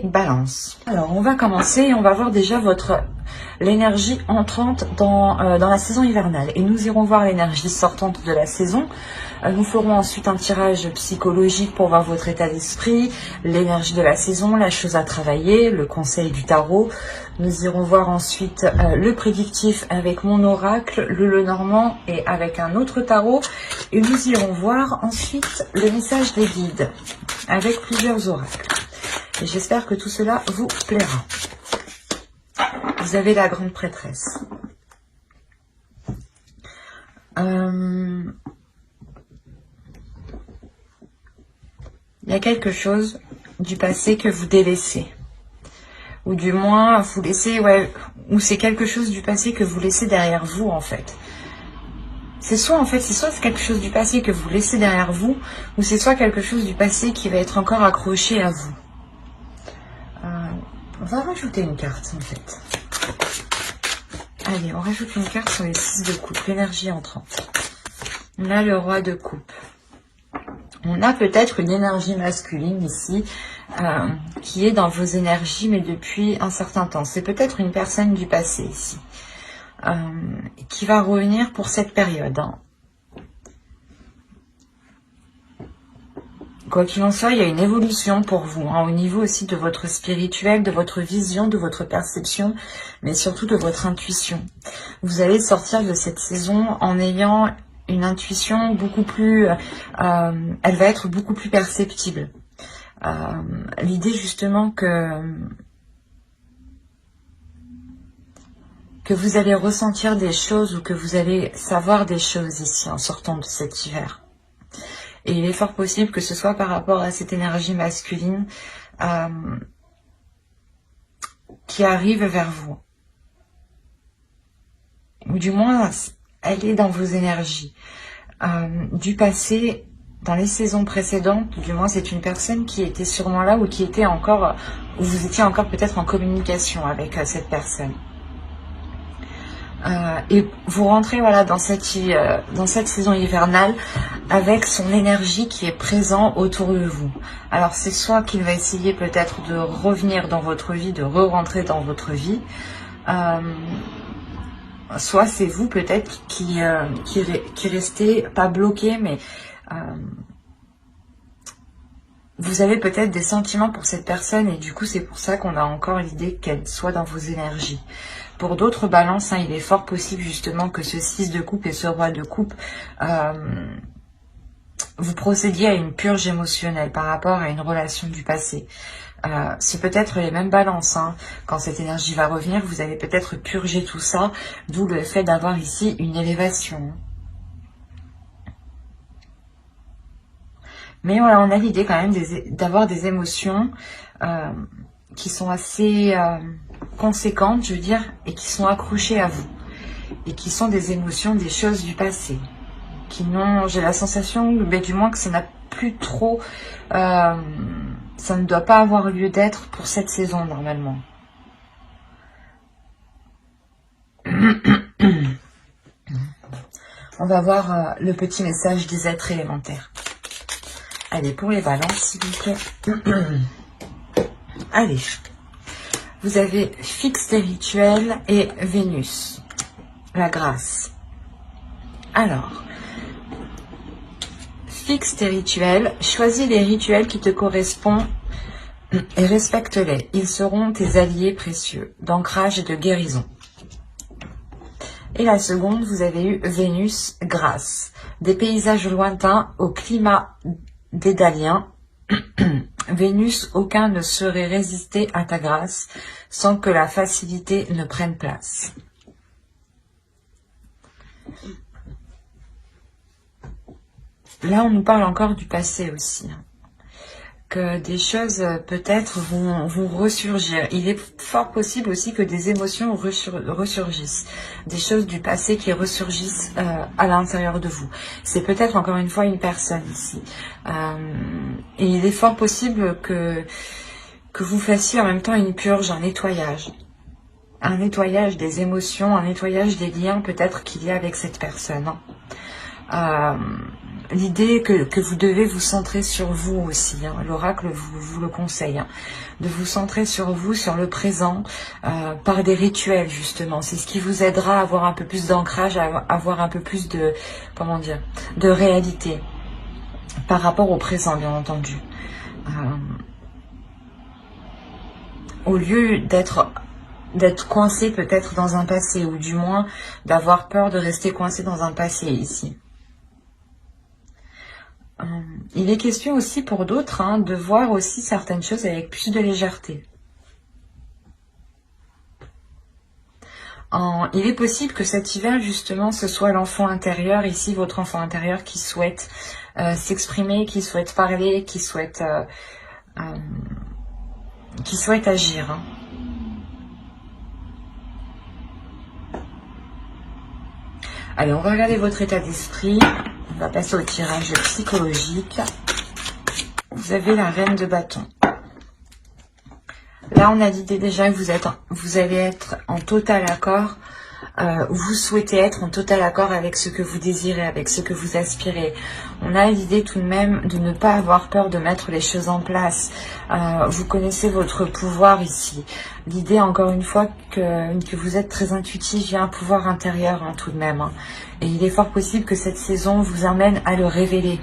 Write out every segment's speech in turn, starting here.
Balance. Alors, on va commencer, on va voir déjà l'énergie entrante dans la saison hivernale. Et nous irons voir l'énergie sortante de la saison. Nous ferons ensuite un tirage psychologique pour voir votre état d'esprit, l'énergie de la saison, la chose à travailler, le conseil du tarot. Nous irons voir ensuite le prédictif avec mon oracle, le Lenormand et avec un autre tarot. Et nous irons voir ensuite le message des guides avec plusieurs oracles. Et j'espère que tout cela vous plaira. Vous avez la grande prêtresse. Il y a quelque chose du passé que vous délaissez. Ou du moins, vous laissez, ou c'est quelque chose du passé que vous laissez derrière vous, en fait. C'est soit quelque chose du passé que vous laissez derrière vous, ou c'est soit quelque chose du passé qui va être encore accroché à vous. On va rajouter une carte, en fait. Allez, on rajoute une carte sur les 6 de coupe, l'énergie entrante. On a le roi de coupe. On a peut-être une énergie masculine ici, qui est dans vos énergies, mais depuis un certain temps. C'est peut-être une personne du passé ici, qui va revenir pour cette période. Quoi qu'il en soit, il y a une évolution pour vous, au niveau aussi de votre spirituel, de votre vision, de votre perception, mais surtout de votre intuition. Vous allez sortir de cette saison en ayant une intuition beaucoup plus... elle va être beaucoup plus perceptible. L'idée justement que vous allez ressentir des choses ou que vous allez savoir des choses ici en sortant de cet hiver. Et il est fort possible que ce soit par rapport à cette énergie masculine qui arrive vers vous. Ou du moins, elle est dans vos énergies. Du passé, dans les saisons précédentes, du moins c'est une personne qui était sûrement là ou qui était encore, ou vous étiez encore peut-être en communication avec cette personne. Et vous rentrez dans cette saison hivernale avec son énergie qui est présente autour de vous. Alors c'est soit qu'il va essayer peut-être de revenir dans votre vie, de re-rentrer dans votre vie, soit c'est vous peut-être qui restez pas bloqué, mais vous avez peut-être des sentiments pour cette personne et du coup c'est pour ça qu'on a encore l'idée qu'elle soit dans vos énergies. Pour d'autres balances, il est fort possible justement que ce 6 de coupe et ce roi de coupe, vous procédiez à une purge émotionnelle par rapport à une relation du passé. C'est peut-être les mêmes balances. Quand cette énergie va revenir, vous allez peut-être purger tout ça, d'où le fait d'avoir ici une élévation. Mais voilà, on a l'idée quand même d'avoir des émotions qui sont assez conséquentes, je veux dire, et qui sont accrochées à vous. Et qui sont des émotions, des choses du passé. Qui n'ont, j'ai la sensation, du moins que ça n'a plus trop... ça ne doit pas avoir lieu d'être pour cette saison, normalement. On va voir le petit message des êtres élémentaires. Allez, pour les balances, s'il vous plaît. Allez. Vous avez fixe et rituel et Vénus. La grâce. Alors, fixe tes rituels. Choisis les rituels qui te correspondent et respecte-les. Ils seront tes alliés précieux d'ancrage et de guérison. Et la seconde, vous avez eu Vénus, grâce. Des paysages lointains au climat dédalien. Vénus, aucun ne saurait résister à ta grâce sans que la facilité ne prenne place. Là, on nous parle encore du passé aussi. Que des choses peut-être vont ressurgir. Il est fort possible aussi que des émotions ressurgissent. Des choses du passé qui ressurgissent à l'intérieur de vous. C'est peut-être encore une fois une personne ici. Et il est fort possible que vous fassiez en même temps une purge, un nettoyage. Un nettoyage des émotions, un nettoyage des liens peut-être qu'il y a avec cette personne. l'idée que vous devez vous centrer sur vous aussi. Hein. L'oracle vous le conseille. Hein, de vous centrer sur vous, sur le présent, par des rituels justement. C'est ce qui vous aidera à avoir un peu plus d'ancrage, à avoir un peu plus de, comment dire, de réalité par rapport au présent, bien entendu. Au lieu d'être coincé peut-être dans un passé, ou du moins d'avoir peur de rester coincé dans un passé ici. Il est question aussi pour d'autres hein, de voir aussi certaines choses avec plus de légèreté. Il est possible que cet hiver, justement, ce soit l'enfant intérieur, ici, votre enfant intérieur qui souhaite s'exprimer, qui souhaite parler, qui souhaite agir. Hein. Allez, on va regarder votre état d'esprit. On va passer au tirage psychologique. Vous avez la reine de bâton. Là, on a dit déjà que vous allez être en total accord. Vous souhaitez être en total accord avec ce que vous désirez, avec ce que vous aspirez. On a l'idée tout de même de ne pas avoir peur de mettre les choses en place. Vous connaissez votre pouvoir ici. L'idée, encore une fois, que vous êtes très intuitif, il y a un pouvoir intérieur hein, tout de même. Hein. Et il est fort possible que cette saison vous amène à le révéler.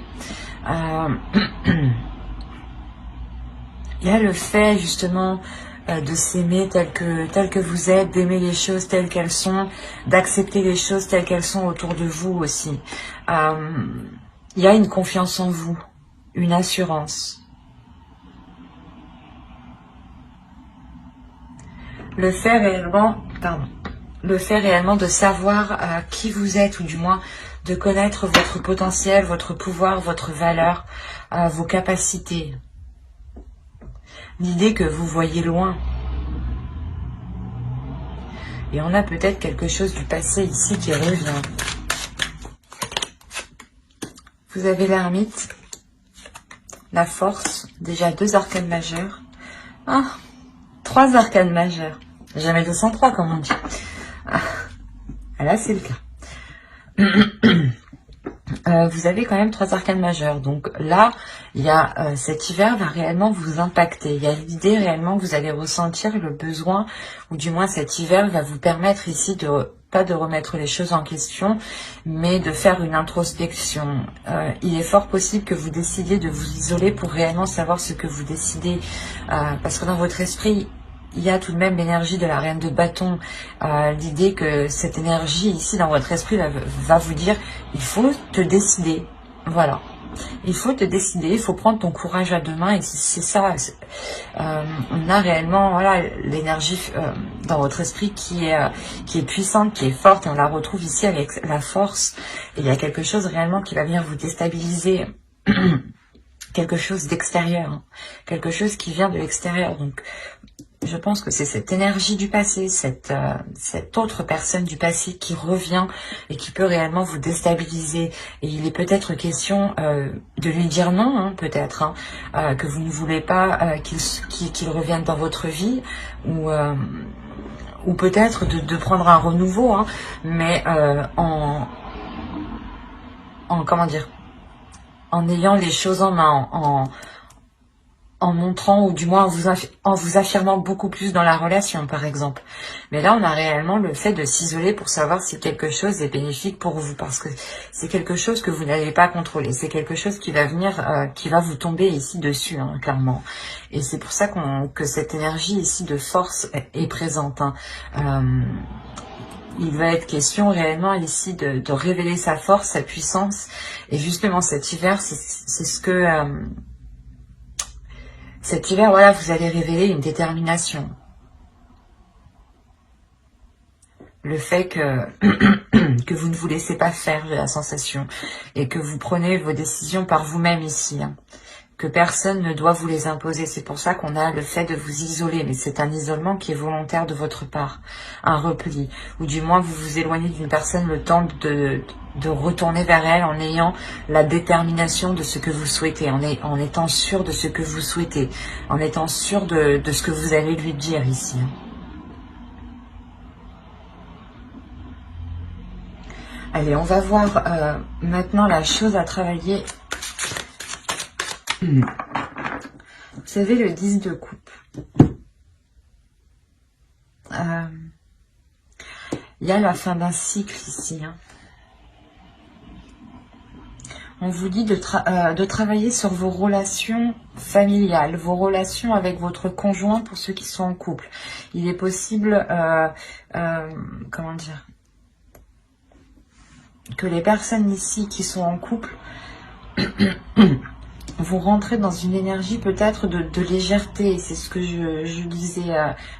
Il y a le fait, justement, de s'aimer tel que vous êtes, d'aimer les choses telles qu'elles sont, d'accepter les choses telles qu'elles sont autour de vous aussi. Il y a une confiance en vous, une assurance. Le fait réellement de savoir qui vous êtes, ou du moins de connaître votre potentiel, votre pouvoir, votre valeur, vos capacités. L'idée que vous voyez loin. Et on a peut-être quelque chose du passé ici qui revient. Vous avez l'ermite, la force, déjà 2 arcanes majeures. 3 arcanes majeures. Jamais 203 comme on dit. Là c'est le cas. Vous avez quand même 3 arcanes majeures. Donc là, il y a cet hiver va réellement vous impacter. Il y a l'idée réellement que vous allez ressentir le besoin, ou du moins cet hiver va vous permettre ici pas de remettre les choses en question, mais de faire une introspection. Il est fort possible que vous décidiez de vous isoler pour réellement savoir ce que vous décidez. Parce que dans votre esprit, il y a tout de même l'énergie de la reine de bâton. L'idée que cette énergie ici dans votre esprit va vous dire, il faut te décider. Voilà. Il faut te décider, il faut prendre ton courage à 2 mains. Et c'est ça. On a réellement voilà, l'énergie dans votre esprit qui est puissante, qui est forte. Et on la retrouve ici avec la force. Et il y a quelque chose réellement qui va venir vous déstabiliser. Quelque chose d'extérieur. Hein. Quelque chose qui vient de l'extérieur. Donc, je pense que c'est cette énergie du passé, cette autre personne du passé qui revient et qui peut réellement vous déstabiliser. Et il est peut-être question de lui dire non, hein, peut-être, hein, que vous ne voulez pas qu'il revienne dans votre vie, ou peut-être de prendre un renouveau, hein, mais en comment dire, en ayant les choses en main, en montrant, ou du moins en vous affirmant beaucoup plus dans la relation, par exemple. Mais là, on a réellement le fait de s'isoler pour savoir si quelque chose est bénéfique pour vous, parce que c'est quelque chose que vous n'allez pas contrôler. C'est quelque chose qui va venir, qui va vous tomber ici dessus, hein, clairement. Et c'est pour ça que cette énergie ici de force est présente. Hein. Il va être question réellement ici de révéler sa force, sa puissance. Et justement, cet hiver, c'est ce que... cet hiver, voilà, vous allez révéler une détermination. Le fait que vous ne vous laissez pas faire de la sensation et que vous prenez vos décisions par vous-même ici. Hein. Que personne ne doit vous les imposer. C'est pour ça qu'on a le fait de vous isoler. Mais c'est un isolement qui est volontaire de votre part. Un repli. Ou du moins, vous vous éloignez d'une personne le temps de retourner vers elle en ayant la détermination de ce que vous souhaitez, en étant sûr de ce que vous souhaitez, en étant sûr de ce que vous allez lui dire ici. Allez, on va voir maintenant la chose à travailler. Vous savez, le 10 de coupe. Il y a la fin d'un cycle ici. Hein. On vous dit de travailler sur vos relations familiales, vos relations avec votre conjoint pour ceux qui sont en couple. Il est possible, comment dire, que les personnes ici qui sont en couple vont rentrer dans une énergie peut-être de légèreté. C'est ce que je disais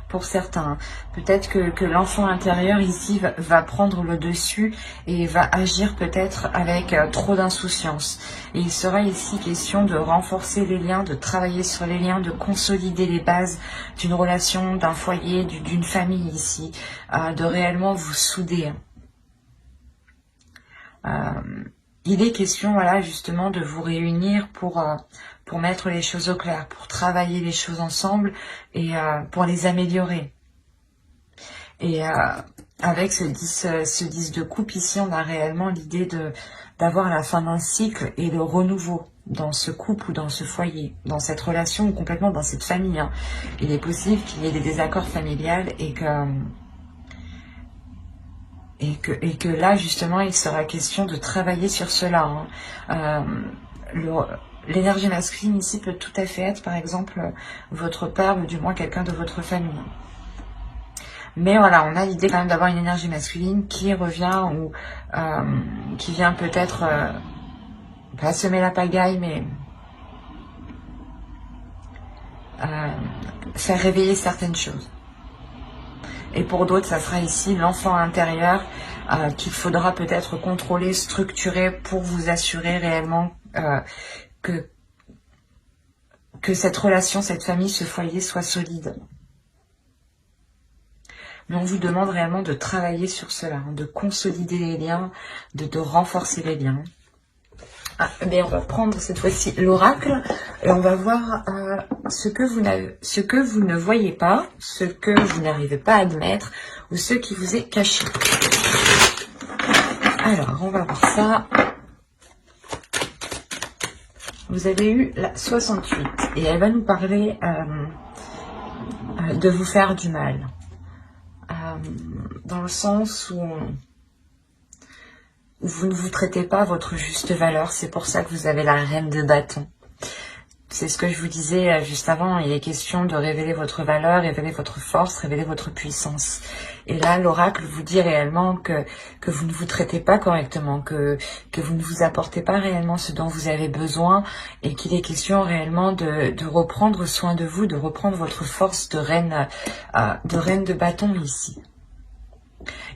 pour certains. Peut-être que l'enfant intérieur ici va prendre le dessus et va agir peut-être avec trop d'insouciance. Et il sera ici question de renforcer les liens, de travailler sur les liens, de consolider les bases d'une relation, d'un foyer, d'une famille ici, de réellement vous souder. Il est question, voilà, justement, de vous réunir pour mettre les choses au clair, pour travailler les choses ensemble et pour les améliorer. Et avec ce 10 de coupe ici, on a réellement l'idée d'avoir la fin d'un cycle et le renouveau dans ce couple ou dans ce foyer, dans cette relation ou complètement dans cette famille. Hein. Il est possible qu'il y ait des désaccords familiaux et que là, justement, il sera question de travailler sur cela. Hein. L'énergie masculine ici peut tout à fait être, par exemple, votre père ou du moins quelqu'un de votre famille. Mais voilà, on a l'idée quand même d'avoir une énergie masculine qui revient ou qui vient peut-être pas semer la pagaille, mais faire réveiller certaines choses. Et pour d'autres, ça sera ici l'enfant intérieur qu'il faudra peut-être contrôler, structurer pour vous assurer réellement que cette relation, cette famille, ce foyer soit solide. Mais on vous demande réellement de travailler sur cela, hein, de consolider les liens, de renforcer les liens. Mais on va prendre cette fois-ci l'oracle et on va voir ce que vous ne voyez pas, ce que vous n'arrivez pas à admettre ou ce qui vous est caché. Alors, on va voir ça. Vous avez eu la 68 et elle va nous parler de vous faire du mal. Dans le sens où vous ne vous traitez pas à votre juste valeur. C'est pour ça que vous avez la reine de bâton. C'est ce que je vous disais juste avant. Il est question de révéler votre valeur, révéler votre force, révéler votre puissance. Et là, l'oracle vous dit réellement que vous ne vous traitez pas correctement, que vous ne vous apportez pas réellement ce dont vous avez besoin et qu'il est question réellement de reprendre soin de vous, de reprendre votre force de reine de bâton ici.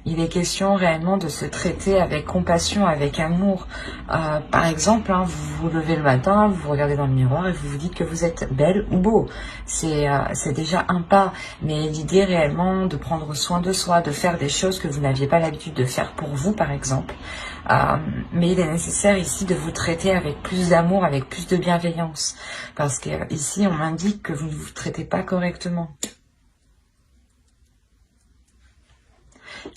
Il est question réellement de se traiter avec compassion, avec amour. Par exemple, hein, vous vous levez le matin, vous vous regardez dans le miroir et vous vous dites que vous êtes belle ou beau. C'est déjà un pas. Mais l'idée réellement de prendre soin de soi, de faire des choses que vous n'aviez pas l'habitude de faire pour vous, par exemple. Mais il est nécessaire ici de vous traiter avec plus d'amour, avec plus de bienveillance. Parce que ici, on m'indique que vous ne vous traitez pas correctement.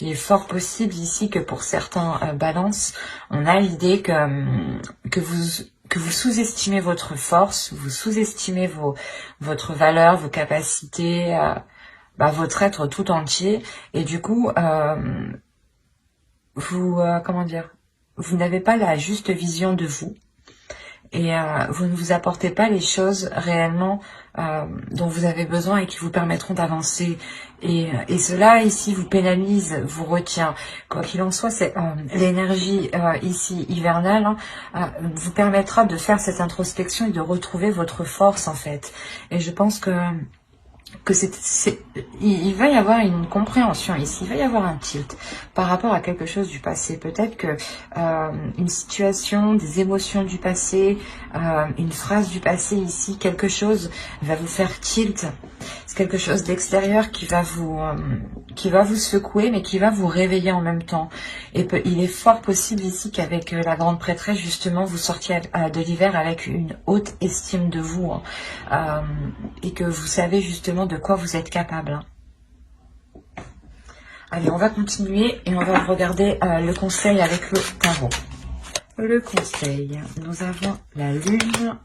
Il est fort possible ici que pour certains balances, on a l'idée que vous sous-estimez votre force, vous sous-estimez votre valeur, vos capacités, votre être tout entier. Et du coup, comment dire, vous n'avez pas la juste vision de vous. Et vous ne vous apportez pas les choses réellement dont vous avez besoin et qui vous permettront d'avancer. Et cela ici vous pénalise, vous retient. Quoi qu'il en soit, c'est l'énergie ici hivernale vous permettra de faire cette introspection et de retrouver votre force en fait. Et je pense que il va y avoir une compréhension ici, il va y avoir un tilt par rapport à quelque chose du passé. Peut-être que une situation, des émotions du passé, une phrase du passé ici, quelque chose va vous faire tilt. C'est quelque chose d'extérieur qui va vous secouer, mais qui va vous réveiller en même temps. Et il est fort possible ici qu'avec la grande prêtresse, justement, vous sortiez de l'hiver avec une haute estime de vous, et que vous savez justement de quoi vous êtes capable. Allez, on va continuer et on va regarder le conseil avec le tarot. Le conseil, nous avons la lune,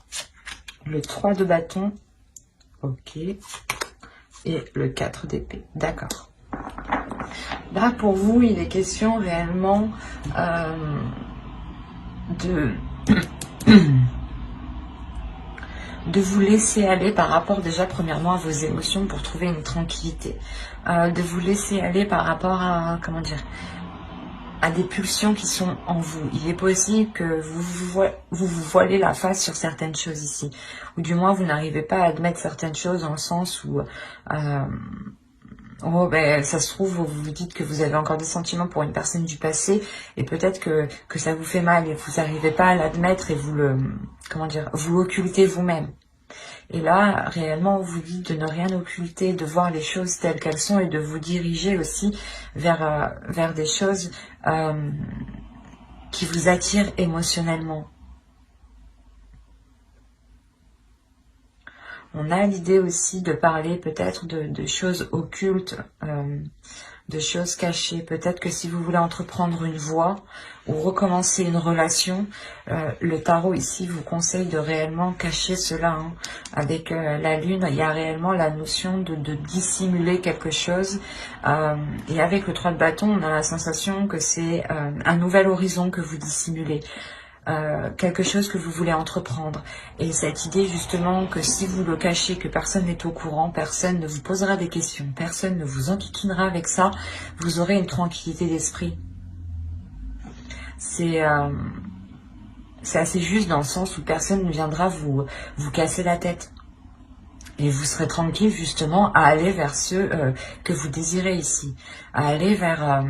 le 3 de bâton, ok, et le 4 d'épée, d'accord. Là, pour vous, il est question réellement de vous laisser aller par rapport déjà premièrement à vos émotions pour trouver une tranquillité. De vous laisser aller par rapport à, comment dire, à des pulsions qui sont en vous. Il est possible que vous voilez la face sur certaines choses ici. Ou du moins, vous n'arrivez pas à admettre certaines choses dans le sens où... oh, ben, ça se trouve, vous vous dites que vous avez encore des sentiments pour une personne du passé et peut-être que ça vous fait mal et vous n'arrivez pas à l'admettre et vous le, comment dire, vous l'occultez vous-même. Et là, réellement, on vous dit de ne rien occulter, de voir les choses telles qu'elles sont et de vous diriger aussi vers des choses qui vous attirent émotionnellement. On a l'idée aussi de parler peut-être de choses occultes, de choses cachées. Peut-être que si vous voulez entreprendre une voie ou recommencer une relation, le tarot ici vous conseille de réellement cacher cela. Hein. Avec la lune, il y a réellement la notion de dissimuler quelque chose. Et avec le 3 de bâton, on a la sensation que c'est un nouvel horizon que vous dissimulez. Quelque chose que vous voulez entreprendre. Et cette idée justement que si vous le cachez, que personne n'est au courant, personne ne vous posera des questions, personne ne vous enquiquinera avec ça, vous aurez une tranquillité d'esprit. C'est assez juste dans le sens où personne ne viendra vous casser la tête. Et vous serez tranquille justement à aller vers ceux que vous désirez ici, à aller vers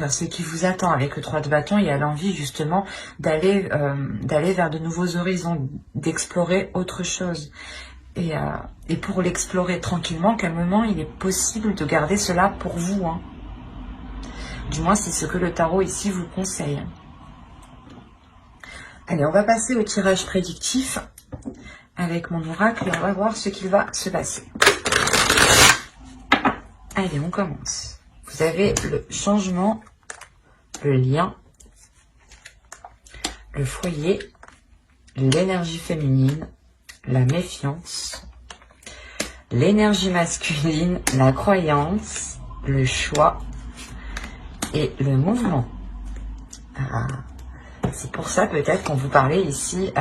ce qui vous attend. Avec le 3 de bâton, il y a l'envie justement d'aller vers de nouveaux horizons, d'explorer autre chose. Et pour l'explorer tranquillement, calmement, il est possible de garder cela pour vous. Hein. Du moins, c'est ce que le tarot ici vous conseille. Allez, on va passer au tirage prédictif. Avec mon oracle, et on va voir ce qu'il va se passer. Allez, on commence. Vous avez le changement, le lien, le foyer, l'énergie féminine, la méfiance, l'énergie masculine, la croyance, le choix et le mouvement. C'est pour ça peut-être qu'on vous parlait ici...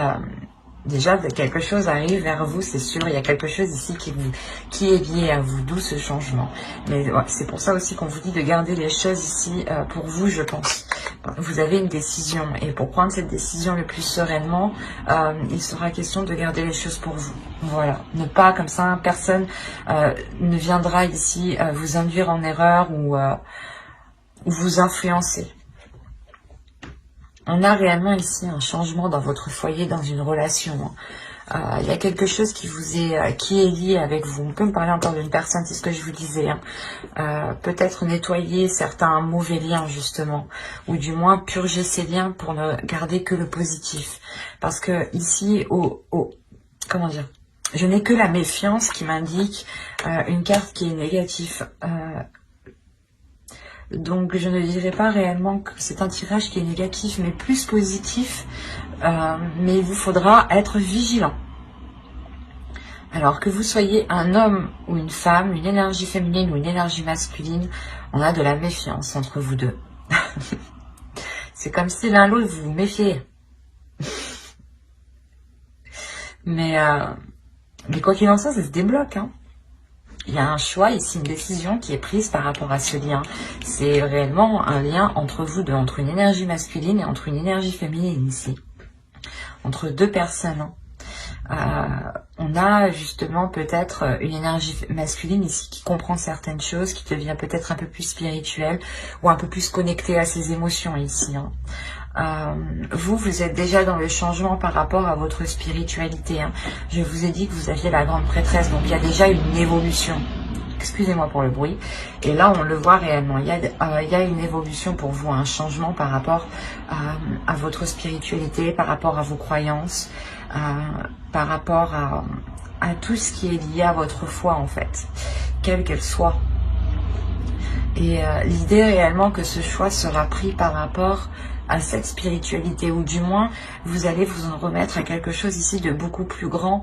déjà, quelque chose arrive vers vous, c'est sûr. Il y a quelque chose ici qui est lié à vous, d'où ce changement. Mais ouais, c'est pour ça aussi qu'on vous dit de garder les choses ici pour vous, je pense. Vous avez une décision. Et pour prendre cette décision le plus sereinement, il sera question de garder les choses pour vous. Voilà. Ne pas, comme ça, personne ne viendra ici vous induire en erreur ou vous influencer. On a réellement ici un changement dans votre foyer, dans une relation. Il y a quelque chose qui est lié avec vous. On peut me parler encore d'une personne, c'est ce que je vous disais. Hein. Peut-être nettoyer certains mauvais liens justement, ou du moins purger ces liens pour ne garder que le positif. Parce que ici, comment dire, je n'ai que la méfiance qui m'indique une carte qui est négative. Donc, je ne dirais pas réellement que c'est un tirage qui est négatif, mais plus positif. Mais il vous faudra être vigilant. Alors, que vous soyez un homme ou une femme, une énergie féminine ou une énergie masculine, on a de la méfiance entre vous deux. C'est comme si l'un l'autre vous vous méfiez. Mais quoi qu'il en soit, ça se débloque, hein. Il y a un choix ici, une décision qui est prise par rapport à ce lien. C'est réellement un lien entre vous deux, entre une énergie masculine et entre une énergie féminine ici. Entre deux personnes. On a justement peut-être une énergie masculine ici qui comprend certaines choses, qui devient peut-être un peu plus spirituelle ou un peu plus connectée à ses émotions ici. Hein. Vous êtes déjà dans le changement par rapport à votre spiritualité. Hein. Je vous ai dit que vous aviez la grande prêtresse, donc il y a déjà une évolution. Excusez-moi pour le bruit. Et là, on le voit réellement. Il y a une évolution pour vous, un changement par rapport à votre spiritualité, par rapport à vos croyances, par rapport à tout ce qui est lié à votre foi, en fait, quelle qu'elle soit. Et l'idée réellement que ce choix sera pris par rapport à cette spiritualité, ou du moins vous allez vous en remettre à quelque chose ici de beaucoup plus grand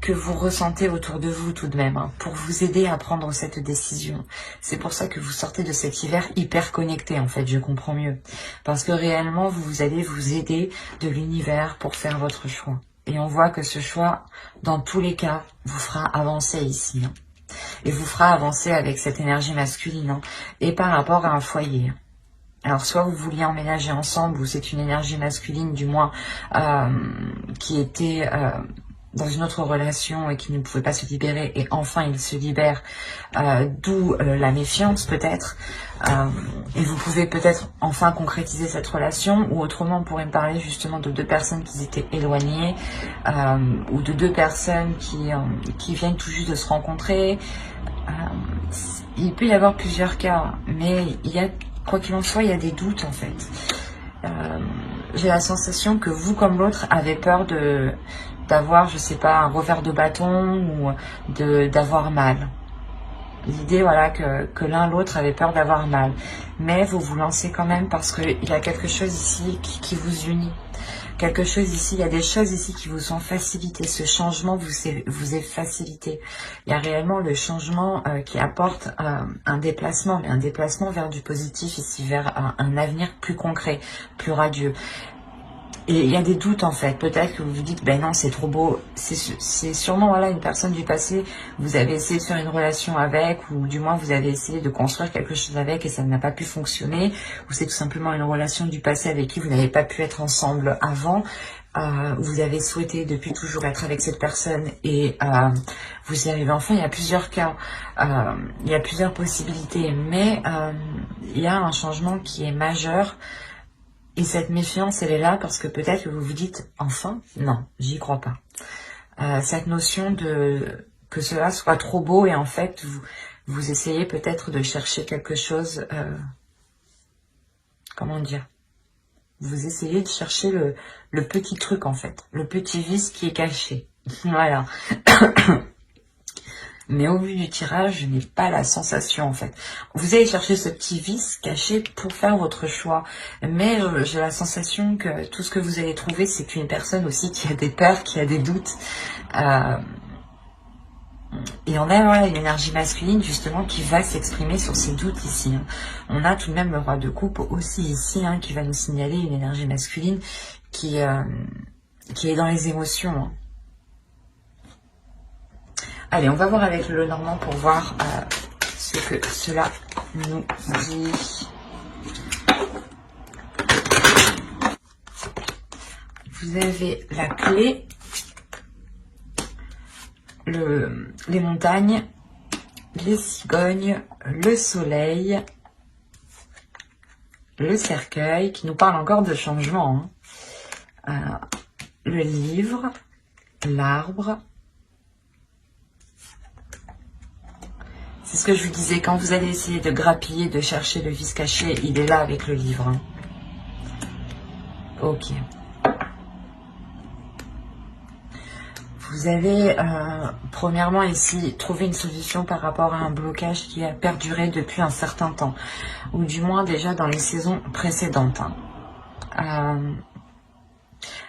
que vous ressentez autour de vous tout de même, hein, pour vous aider à prendre cette décision. C'est pour ça que vous sortez de cet hiver hyper connecté, en fait, je comprends mieux. Parce que réellement, vous allez vous aider de l'univers pour faire votre choix. Et on voit que ce choix, dans tous les cas, vous fera avancer ici. Hein, et vous fera avancer avec cette énergie masculine, hein, et par rapport à un foyer. Alors, soit vous vouliez emménager ensemble, ou c'est une énergie masculine, du moins, qui était dans une autre relation et qui ne pouvait pas se libérer, et enfin il se libère, d'où la méfiance peut-être, et vous pouvez peut-être enfin concrétiser cette relation, ou autrement on pourrait me parler justement de deux personnes qui étaient éloignées, ou de deux personnes qui viennent tout juste de se rencontrer. Il peut y avoir plusieurs cas, mais il y a, quoi qu'il en soit, il y a des doutes en fait. J'ai la sensation que vous comme l'autre avez peur d'avoir, je sais pas, un revers de bâton, ou d'avoir mal. L'idée, voilà, que l'un l'autre avait peur d'avoir mal. Mais vous vous lancez quand même parce qu'il y a quelque chose ici qui vous unit. Quelque chose ici, il y a des choses ici qui vous ont facilité. Ce changement vous est facilité. Il y a réellement le changement qui apporte un déplacement, mais un déplacement vers du positif ici, vers un avenir plus concret, plus radieux. Et il y a des doutes en fait, peut-être que vous vous dites, ben non c'est trop beau, c'est sûrement voilà, une personne du passé, vous avez essayé de faire une relation avec, ou du moins vous avez essayé de construire quelque chose avec et ça n'a pas pu fonctionner, ou c'est tout simplement une relation du passé avec qui vous n'avez pas pu être ensemble avant, vous avez souhaité depuis toujours être avec cette personne et vous y arrivez enfin. Il y a plusieurs cas, il y a plusieurs possibilités, mais il y a un changement qui est majeur. Et cette méfiance, elle est là parce que peut-être que vous vous dites, enfin, non, j'y crois pas. Cette notion de que cela soit trop beau, et en fait, vous essayez peut-être de chercher quelque chose, comment dire, vous essayez de chercher le petit truc en fait, le petit vice qui est caché. Voilà. Mais au vu du tirage, je n'ai pas la sensation en fait. Vous allez chercher ce petit vice caché pour faire votre choix. Mais j'ai la sensation que tout ce que vous allez trouver, c'est une personne aussi qui a des peurs, qui a des doutes. Et on a voilà, une énergie masculine justement qui va s'exprimer sur ces doutes ici. Hein. On a tout de même le roi de coupe aussi ici, hein, qui va nous signaler une énergie masculine qui est dans les émotions. Hein. Allez, on va voir avec le Normand pour voir ce que cela nous dit. Vous avez la clé, les montagnes, les cigognes, le soleil, le cercueil, qui nous parle encore de changement. Hein. Le livre, l'arbre. C'est ce que je vous disais, quand vous allez essayer de grappiller, de chercher le vice caché, il est là avec le livre. Hein. Ok. Vous avez, premièrement ici, trouvé une solution par rapport à un blocage qui a perduré depuis un certain temps. Ou du moins déjà dans les saisons précédentes. Hein.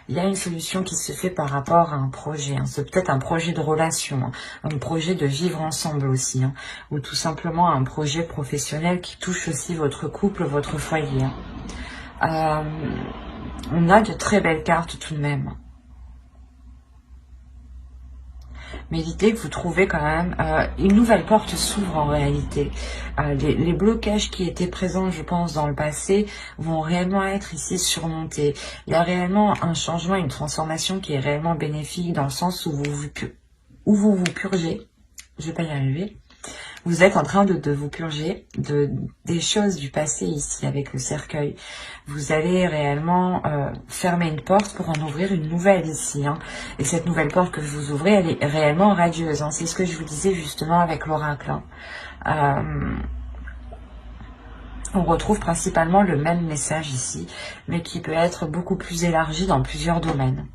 Il y a une solution qui se fait par rapport à un projet. Hein. C'est peut-être un projet de relation, hein. Un projet de vivre ensemble aussi. Hein. Ou tout simplement un projet professionnel qui touche aussi votre couple, votre foyer. Hein. On a de très belles cartes tout de même. Mais l'idée que vous trouvez quand même, une nouvelle porte s'ouvre en réalité. Les blocages qui étaient présents, je pense, dans le passé, vont réellement être ici surmontés. Il y a réellement un changement, une transformation qui est réellement bénéfique dans le sens où vous vous purgez. Je vais pas y arriver. Vous êtes en train de vous purger des choses du passé ici avec le cercueil. Vous allez réellement fermer une porte pour en ouvrir une nouvelle ici. Hein. Et cette nouvelle porte que vous ouvrez, elle est réellement radieuse. Hein. C'est ce que je vous disais justement avec l'oracle. Hein. On retrouve principalement le même message ici, mais qui peut être beaucoup plus élargi dans plusieurs domaines.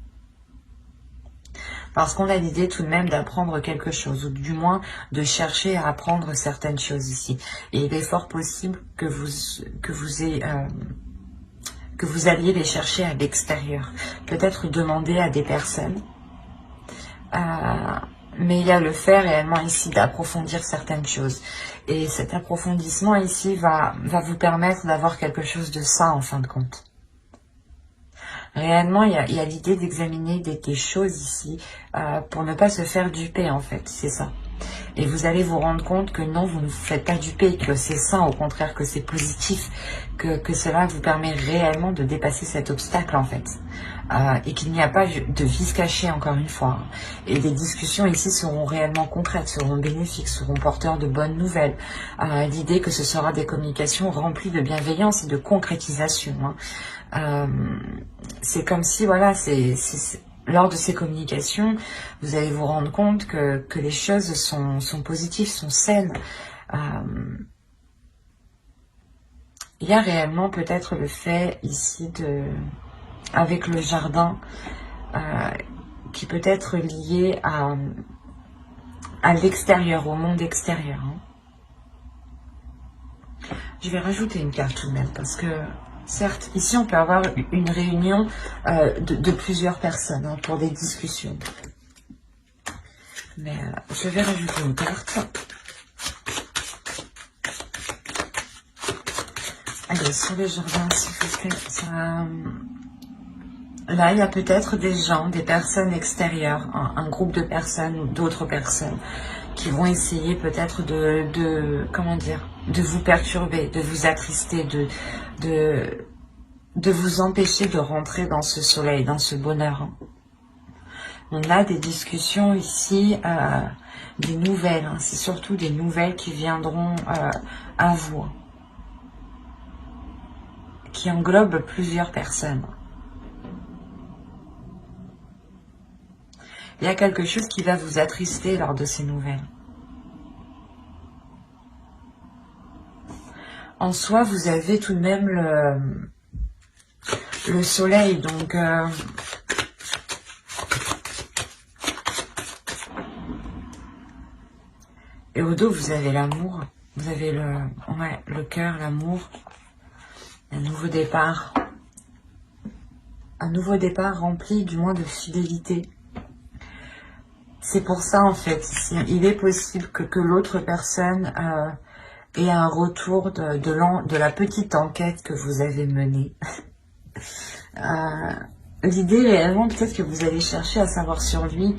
Parce qu'on a l'idée tout de même d'apprendre quelque chose, ou du moins de chercher à apprendre certaines choses ici. Et il est fort possible que vous alliez les chercher à l'extérieur. Peut-être demander à des personnes. Mais il y a le fait réellement ici d'approfondir certaines choses. Et cet approfondissement ici va vous permettre d'avoir quelque chose de sain en fin de compte. Réellement, il y a l'idée d'examiner des choses ici pour ne pas se faire duper en fait, c'est ça. Et vous allez vous rendre compte que non, vous ne vous faites pas duper, que c'est sain, au contraire que c'est positif, que cela vous permet réellement de dépasser cet obstacle en fait. Et qu'il n'y a pas de vice caché encore une fois. Et les discussions ici seront réellement concrètes, seront bénéfiques, seront porteurs de bonnes nouvelles. L'idée que ce sera des communications remplies de bienveillance et de concrétisation. C'est comme si, voilà, lors de ces communications, vous allez vous rendre compte que les choses sont positives, sont saines. Il y a réellement peut-être le fait ici avec le jardin qui peut être lié à l'extérieur, au monde extérieur. Je vais rajouter une carte tout de même parce que certes, ici on peut avoir une réunion de plusieurs personnes pour des discussions. Mais je vais rajouter une carte. Allez, sur le jardin, s'il vous plaît. Là, il y a peut-être des gens, des personnes extérieures, un groupe de personnes ou d'autres personnes qui vont essayer peut-être comment dire, de vous perturber, de vous attrister, de vous empêcher de rentrer dans ce soleil, dans ce bonheur. On a des discussions ici, des nouvelles. C'est surtout des nouvelles qui viendront à vous, qui englobent plusieurs personnes. Il y a quelque chose qui va vous attrister lors de ces nouvelles. En soi, vous avez tout de même le soleil, donc et au dos, vous avez l'amour, vous avez le cœur, l'amour, un nouveau départ rempli du moins de fidélité. C'est pour ça, en fait, il est possible que l'autre personne ait un retour de la petite enquête que vous avez menée. L'idée, réellement, peut-être que vous allez chercher à savoir sur lui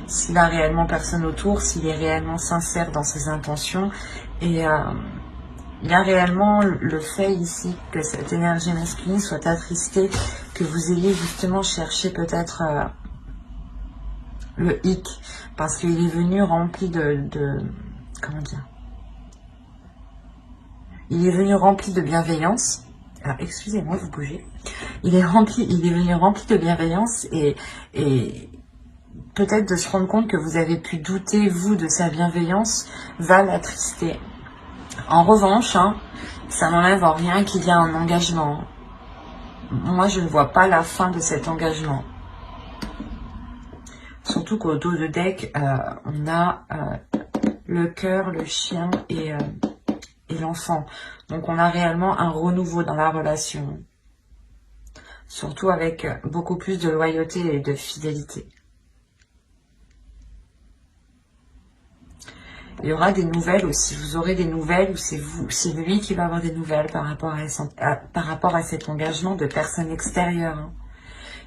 s'il a réellement personne autour, s'il est réellement sincère dans ses intentions. Et il y a réellement le fait ici que cette énergie masculine soit attristée, que vous ayez justement cherché peut-être... le hic, parce qu'il est venu rempli comment dire, il est venu rempli de bienveillance. Ah, excusez-moi, vous bougez. Il est venu rempli de bienveillance et peut-être de se rendre compte que vous avez pu douter, vous, de sa bienveillance, va l'attrister. En revanche, ça n'enlève en rien qu'il y a un engagement. Moi, je ne vois pas la fin de cet engagement. Surtout qu'au dos de deck, on a le cœur, le chien et l'enfant. Donc on a réellement un renouveau dans la relation. Surtout avec beaucoup plus de loyauté et de fidélité. Il y aura des nouvelles aussi. Vous aurez des nouvelles ou c'est lui qui va avoir des nouvelles par rapport à cet engagement de personnes extérieures.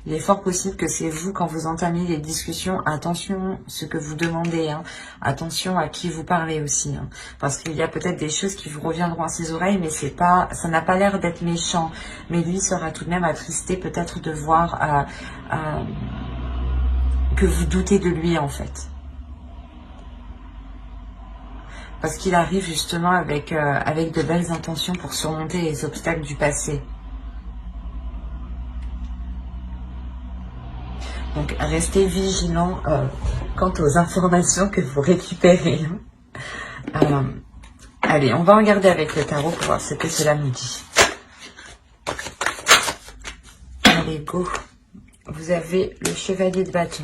Il est fort possible que c'est vous, quand vous entamez les discussions, attention ce que vous demandez, attention à qui vous parlez aussi, parce qu'il y a peut-être des choses qui vous reviendront à ses oreilles, mais ça n'a pas l'air d'être méchant, mais lui sera tout de même attristé peut-être de voir que vous doutez de lui en fait. Parce qu'il arrive justement avec de belles intentions pour surmonter les obstacles du passé. Donc, restez vigilants quant aux informations que vous récupérez. Allez, on va regarder avec le tarot pour voir ce que cela nous dit. Allez, go. Vous avez le chevalier de bâton.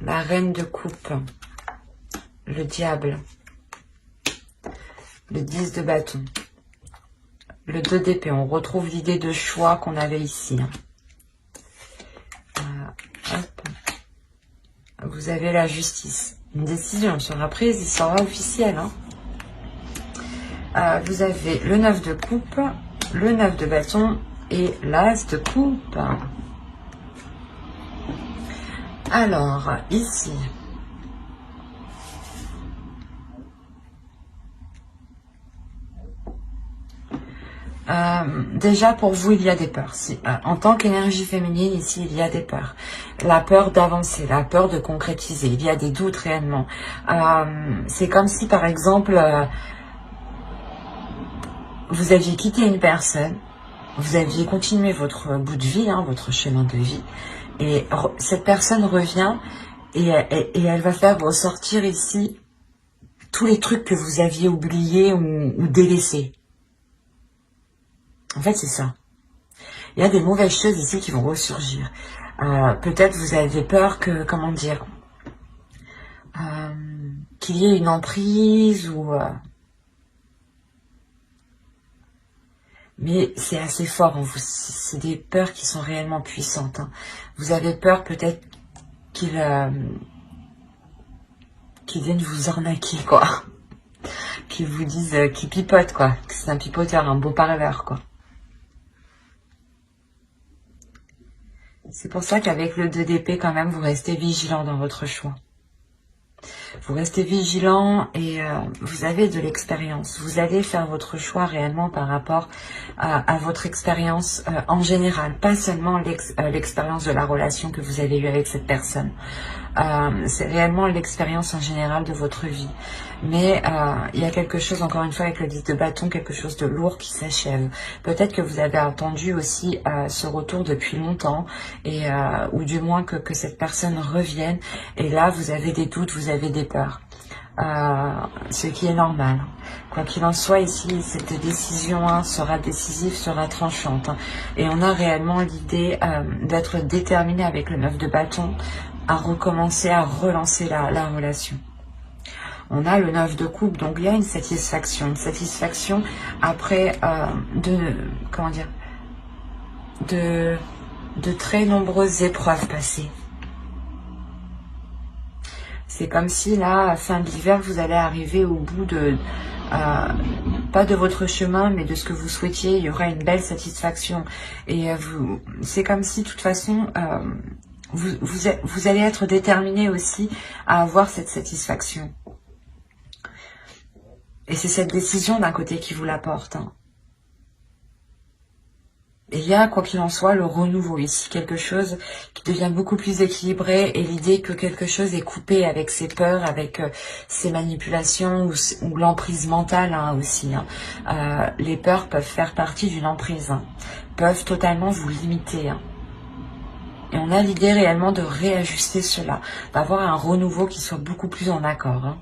la reine de coupe, le diable, le 10 de bâton, le 2 d'épée. On retrouve l'idée de choix qu'on avait ici. Hop. Vous avez la justice. Une décision sera prise, il sera officiel. Vous avez le 9 de coupe, le 9 de bâton et l'as de coupe. Alors, ici, déjà pour vous, il y a des peurs. En tant qu'énergie féminine, ici, il y a des peurs. La peur d'avancer, la peur de concrétiser. Il y a des doutes réellement. C'est comme si, par exemple, vous aviez quitté une personne, vous aviez continué votre bout de vie, votre chemin de vie, et cette personne revient et elle va faire ressortir ici tous les trucs que vous aviez oubliés ou délaissés. En fait, c'est ça. Il y a des mauvaises choses ici qui vont ressurgir. Peut-être vous avez peur que, comment dire, qu'il y ait une emprise ou... mais c'est assez fort en vous. C'est des peurs qui sont réellement puissantes. Vous avez peur peut-être qu'ils viennent vous arnaquer, quoi. Qu'ils vous disent, qu'ils pipotent, quoi. Que c'est un pipoteur, un beau parleur, quoi. C'est pour ça qu'avec le 2 d'épée, quand même, vous restez vigilant dans votre choix. Vous restez vigilant et vous avez de l'expérience. Vous allez faire votre choix réellement par rapport à votre expérience en général. Pas seulement l'expérience de la relation que vous avez eue avec cette personne. C'est réellement l'expérience en général de votre vie. Mais il y a quelque chose, encore une fois, avec le 10 de bâton, quelque chose de lourd qui s'achève. Peut-être que vous avez attendu aussi ce retour depuis longtemps, et ou du moins que cette personne revienne. Et là, vous avez des doutes, vous avez des peurs. Ce qui est normal. Quoi qu'il en soit, ici, cette décision sera décisive, sera tranchante. Et on a réellement l'idée d'être déterminé avec le 9 de bâton à recommencer, à relancer la relation. On a le 9 de coupe, donc il y a une satisfaction après comment dire, de très nombreuses épreuves passées. C'est comme si là, à fin de l'hiver, vous allez arriver au bout de, pas de votre chemin, mais de ce que vous souhaitiez. Il y aura une belle satisfaction. Et c'est comme si, de toute façon, vous allez être déterminé aussi à avoir cette satisfaction. Et c'est cette décision d'un côté qui vous l'apporte. Et il y a, quoi qu'il en soit, le renouveau ici, quelque chose qui devient beaucoup plus équilibré, et l'idée que quelque chose est coupé avec ses peurs, avec ses manipulations ou l'emprise mentale aussi. Les peurs peuvent faire partie d'une emprise, peuvent totalement vous limiter. Et on a l'idée réellement de réajuster cela, d'avoir un renouveau qui soit beaucoup plus en accord.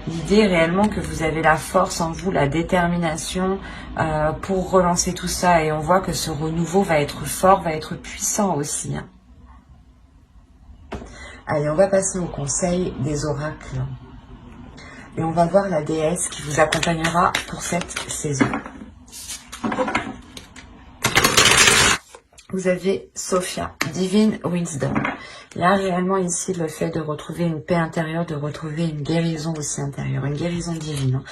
L'idée est réellement que vous avez la force en vous, la détermination pour relancer tout ça. Et on voit que ce renouveau va être fort, va être puissant aussi. Allez, on va passer au conseil des oracles. Et on va voir la déesse qui vous accompagnera pour cette saison. Vous avez Sophia, Divine Wisdom. Il y a réellement ici le fait de retrouver une paix intérieure, de retrouver une guérison aussi intérieure, une guérison divine.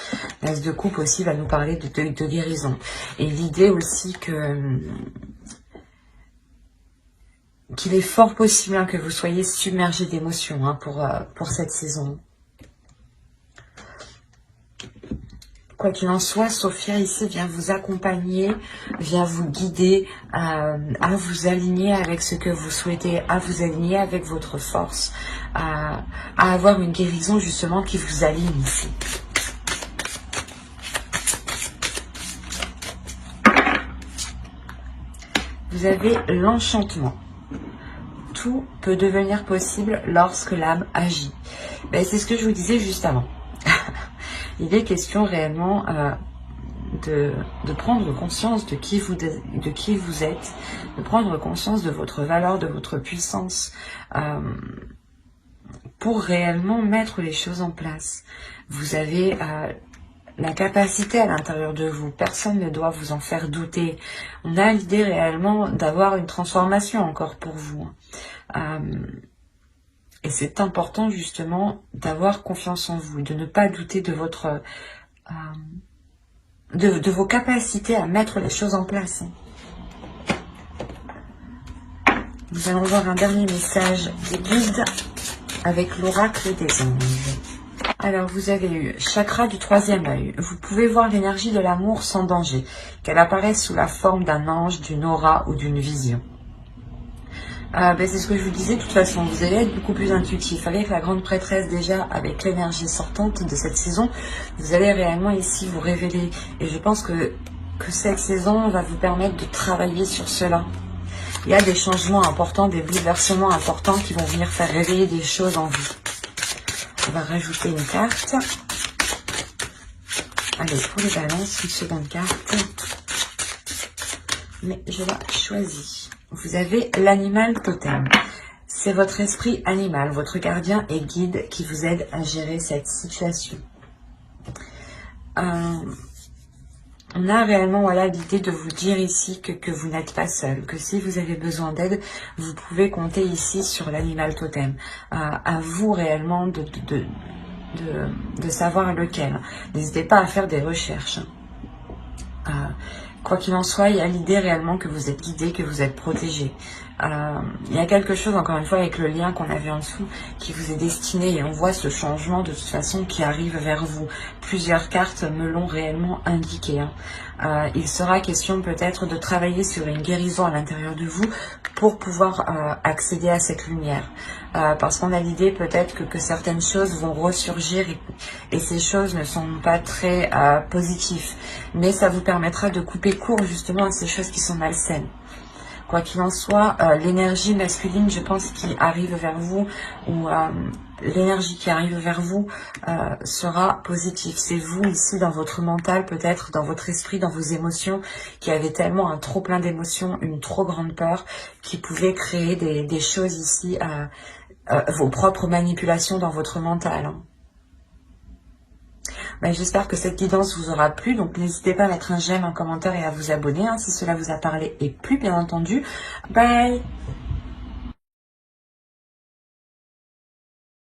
L'As de coupe aussi va nous parler de guérison. Et l'idée aussi qu'il est fort possible que vous soyez submergé d'émotions pour cette saison. Quoi qu'il en soit, Sophia ici vient vous accompagner, vient vous guider à vous aligner avec ce que vous souhaitez, à vous aligner avec votre force, à avoir une guérison justement qui vous aligne ici. Vous avez l'enchantement. Tout peut devenir possible lorsque l'âme agit. Ben, c'est ce que je vous disais juste avant. Il est question réellement de prendre conscience de qui vous êtes, de prendre conscience de votre valeur, de votre puissance, pour réellement mettre les choses en place. Vous avez la capacité à l'intérieur de vous, personne ne doit vous en faire douter. On a l'idée réellement d'avoir une transformation encore pour vous. Et c'est important justement d'avoir confiance en vous, de ne pas douter de votre de vos capacités à mettre les choses en place. Nous allons voir un dernier message des guides avec l'oracle des anges. Alors, vous avez eu chakra du troisième œil. Vous pouvez voir l'énergie de l'amour sans danger, qu'elle apparaisse sous la forme d'un ange, d'une aura ou d'une vision. C'est ce que je vous disais, de toute façon, vous allez être beaucoup plus intuitif. Avec la grande prêtresse déjà, avec l'énergie sortante de cette saison, vous allez réellement ici vous révéler. Et je pense que cette saison va vous permettre de travailler sur cela. Il y a des changements importants, des bouleversements importants qui vont venir faire réveiller des choses en vous. On va rajouter une carte. Allez, pour les balances, une seconde carte. Mais je la choisis. Vous avez l'animal totem. C'est votre esprit animal, votre gardien et guide qui vous aide à gérer cette situation. On a réellement l'idée de vous dire ici que vous n'êtes pas seul, que si vous avez besoin d'aide, vous pouvez compter ici sur l'animal totem. À vous réellement de savoir lequel. N'hésitez pas à faire des recherches. Quoi qu'il en soit, il y a l'idée réellement que vous êtes guidé, que vous êtes protégé. Il y a quelque chose, encore une fois, avec le lien qu'on avait en dessous, qui vous est destiné, et on voit ce changement de toute façon qui arrive vers vous. Plusieurs cartes me l'ont réellement indiqué. Il sera question peut-être de travailler sur une guérison à l'intérieur de vous pour pouvoir accéder à cette lumière. Parce qu'on a l'idée peut-être que certaines choses vont ressurgir et ces choses ne sont pas très positives. Mais ça vous permettra de couper court justement à ces choses qui sont malsaines. Quoi qu'il en soit, l'énergie masculine, je pense, qui arrive vers vous, ou l'énergie qui arrive vers vous sera positive. C'est vous ici dans votre mental, peut-être dans votre esprit, dans vos émotions, qui avez tellement un trop plein d'émotions, une trop grande peur, qui pouvait créer des choses ici, vos propres manipulations dans votre mental. J'espère que cette guidance vous aura plu, donc n'hésitez pas à mettre un j'aime, un commentaire et à vous abonner si cela vous a parlé et plu, bien entendu. Bye!